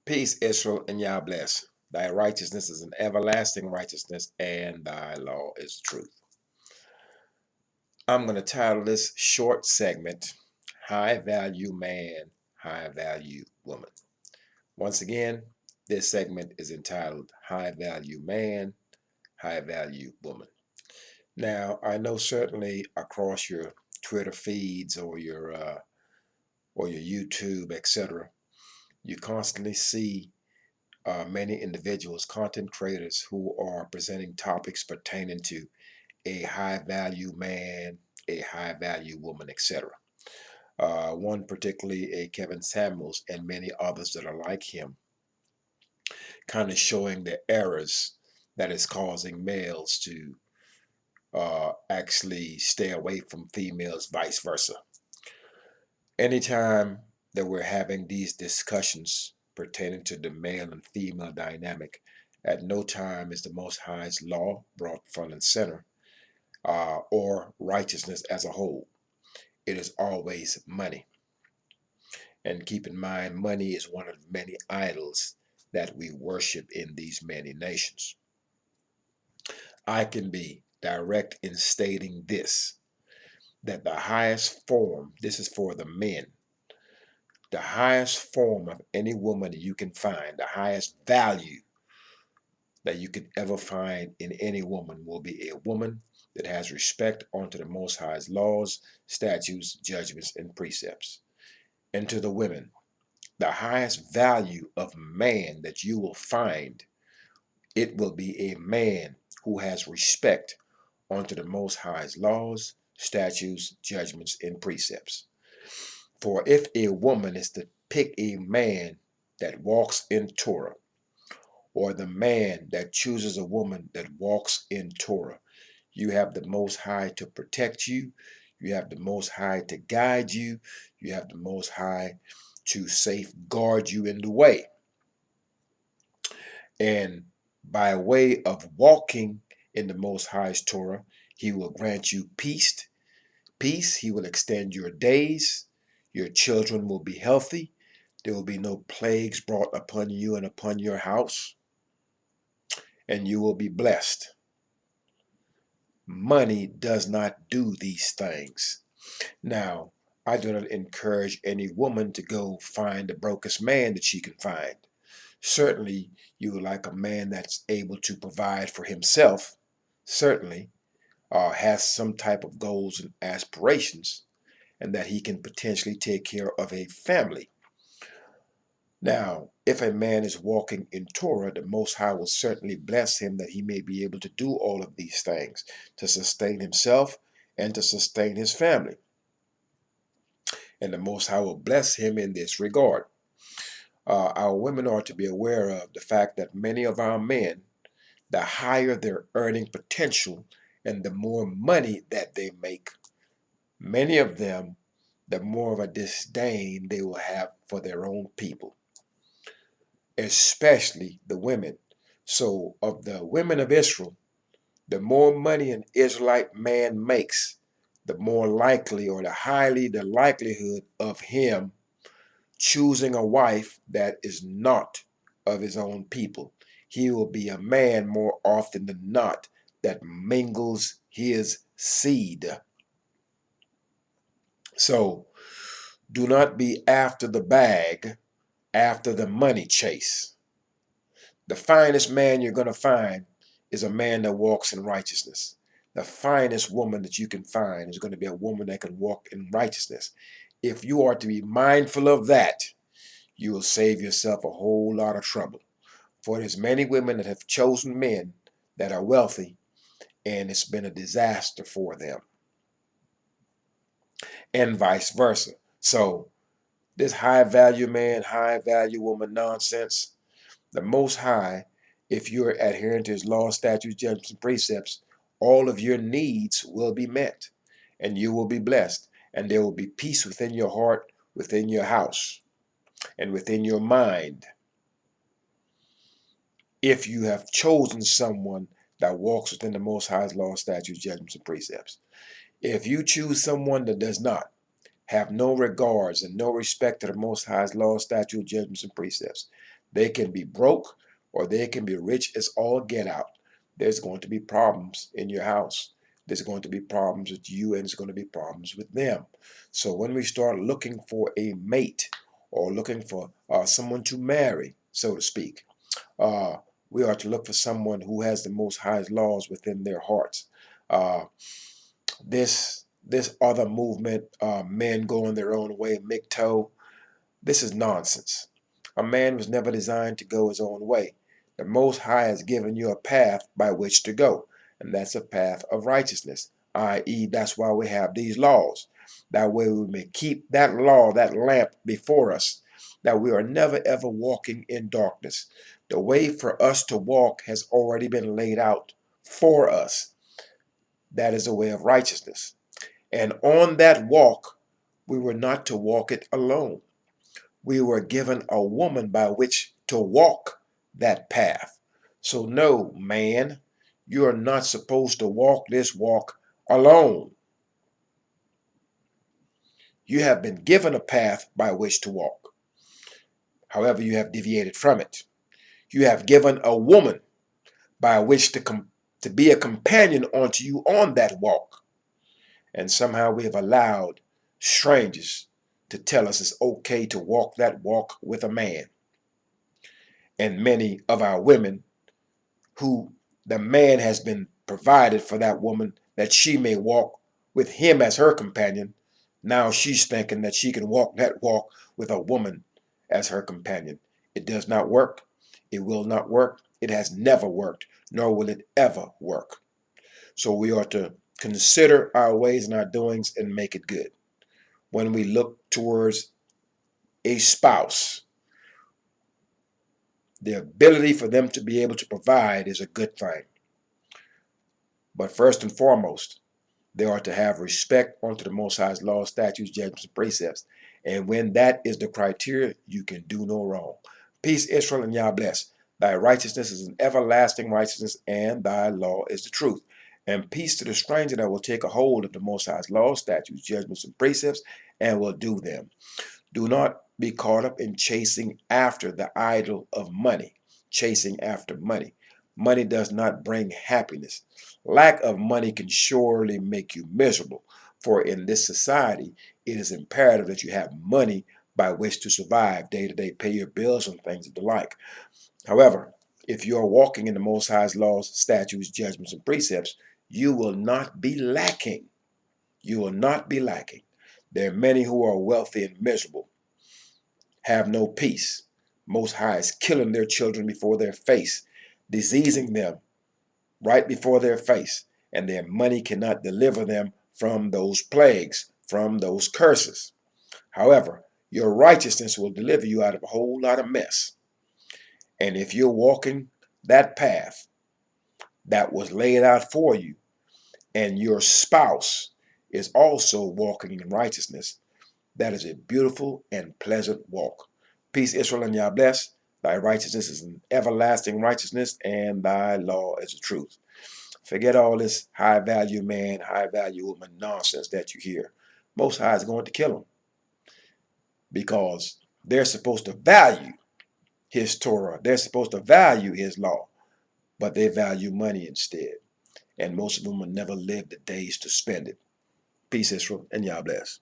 Peace, Israel, and Yah bless. Thy righteousness is an everlasting righteousness, and thy law is truth. I'm going to title this short segment, High Value Man, High Value Woman. Once again, this segment is entitled High Value Man, High Value Woman. Now, I know certainly across your Twitter feeds or your YouTube, etc., you constantly see many individuals, content creators, who are presenting topics pertaining to a high value man, a high value woman, etc. One particularly, a Kevin Samuels, and many others that are like him, kind of showing the errors that is causing males to actually stay away from females, vice versa. Anytime that we're having these discussions pertaining to the male and female dynamic, at no time is the Most High's law brought front and center, or righteousness as a whole. It is always money. And keep in mind, money is one of the many idols that we worship in these many nations. I can be direct in stating this, that the highest form, this is for the men, the highest form of any woman that you can find, the highest value that you could ever find in any woman will be a woman that has respect unto the Most High's laws, statutes, judgments, and precepts. And to the women, the highest value of man that you will find, it will be a man who has respect unto the Most High's laws, statutes, judgments, and precepts. For if a woman is to pick a man that walks in Torah, or the man that chooses a woman that walks in Torah, you have the Most High to protect you. You have the Most High to guide you. You have the Most High to safeguard you in the way. And by way of walking in the Most High's Torah, He will grant you peace. Peace. He will extend your days. Your children will be healthy. There will be no plagues brought upon you and upon your house. And you will be blessed. Money does not do these things. Now, I do not encourage any woman to go find the brokest man that she can find. Certainly, you would like a man that's able to provide for himself, certainly, has some type of goals and aspirations, and that he can potentially take care of a family. Now, if a man is walking in Torah, the Most High will certainly bless him that he may be able to do all of these things to sustain himself and to sustain his family. And the Most High will bless him in this regard. Our women are to be aware of the fact that many of our men, the higher their earning potential and the more money that they make, many of them, the more of a disdain they will have for their own people, especially the women. So, of the women of Israel, the more money an Israelite man makes, the more likely, or the likelihood of him choosing a wife that is not of his own people. He will be a man more often than not that mingles his seed. So do not be after the bag, after the money chase. The finest man you're going to find is a man that walks in righteousness. The finest woman that you can find is going to be a woman that can walk in righteousness. If you are to be mindful of that, you will save yourself a whole lot of trouble. For there's many women that have chosen men that are wealthy, and it's been a disaster for them, and vice versa. So this high value man, high value woman nonsense, the Most High, if you're adhering to His law, statutes, judgments, and precepts, all of your needs will be met, and you will be blessed, and there will be peace within your heart, within your house, and within your mind, if you have chosen someone that walks within the Most High's law, statutes, judgments, and precepts. If you choose someone that does not have no regards and no respect to the Most High's law, statutes, judgments, and precepts, They can be broke or they can be rich as all get out. There's going to be problems in your house. There's going to be problems with you, and there's going to be problems with them. So when we start looking for a mate or looking for someone to marry, so to speak, uh, we are to look for someone who has the most highest laws within their hearts. Uh, this other movement, men going their own way, MGTOW, this is nonsense. A man was never designed to go his own way. The Most High has given you a path by which to go, and that's a path of righteousness, i.e., that's why we have these laws. That way we may keep that law, that lamp before us, that we are never ever walking in darkness. The way for us to walk has already been laid out for us. That is a way of righteousness. And on that walk, we were not to walk it alone. We were given a woman by which to walk that path. So, no, man, you are not supposed to walk this walk alone. You have been given a path by which to walk. However, you have deviated from it. You have given a woman by which to be a companion unto you on that walk. And somehow we have allowed strangers to tell us it's okay to walk that walk with a man. And many of our women who the man has been provided for that woman that she may walk with him as her companion. Now she's thinking that she can walk that walk with a woman as her companion. It does not work. It will not work. It has never worked, nor will it ever work. So we are to consider our ways and our doings and make it good. When we look towards a spouse, the ability for them to be able to provide is a good thing. But first and foremost, they are to have respect unto the Most High's laws, statutes, judgments, and precepts. And when that is the criteria, you can do no wrong. Peace, Israel, and Yah bless. Thy righteousness is an everlasting righteousness, and thy law is the truth. And peace to the stranger that will take a hold of the Most High's laws, statutes, judgments, and precepts, and will do them. Do not be caught up in chasing after the idol of money, chasing after money. Money does not bring happiness. Lack of money can surely make you miserable, for in this society, it is imperative that you have money by which to survive day to day, pay your bills and things of the like. However, if you are walking in the Most High's laws, statutes, judgments, and precepts, you will not be lacking. You will not be lacking. There are many who are wealthy and miserable, have no peace. Most High is killing their children before their face, diseasing them right before their face, and their money cannot deliver them from those plagues, from those curses. However, your righteousness will deliver you out of a whole lot of mess. And if you're walking that path that was laid out for you, and your spouse is also walking in righteousness, that is a beautiful and pleasant walk. Peace, Israel, and Yah bless. Thy righteousness is an everlasting righteousness, and thy law is the truth. Forget all this high value man, high value woman nonsense that you hear. Most High is going to kill them because they're supposed to value his Torah. They're supposed to value his law, but they value money instead. And most of them will never live the days to spend it. Peace, Israel, and Yah bless.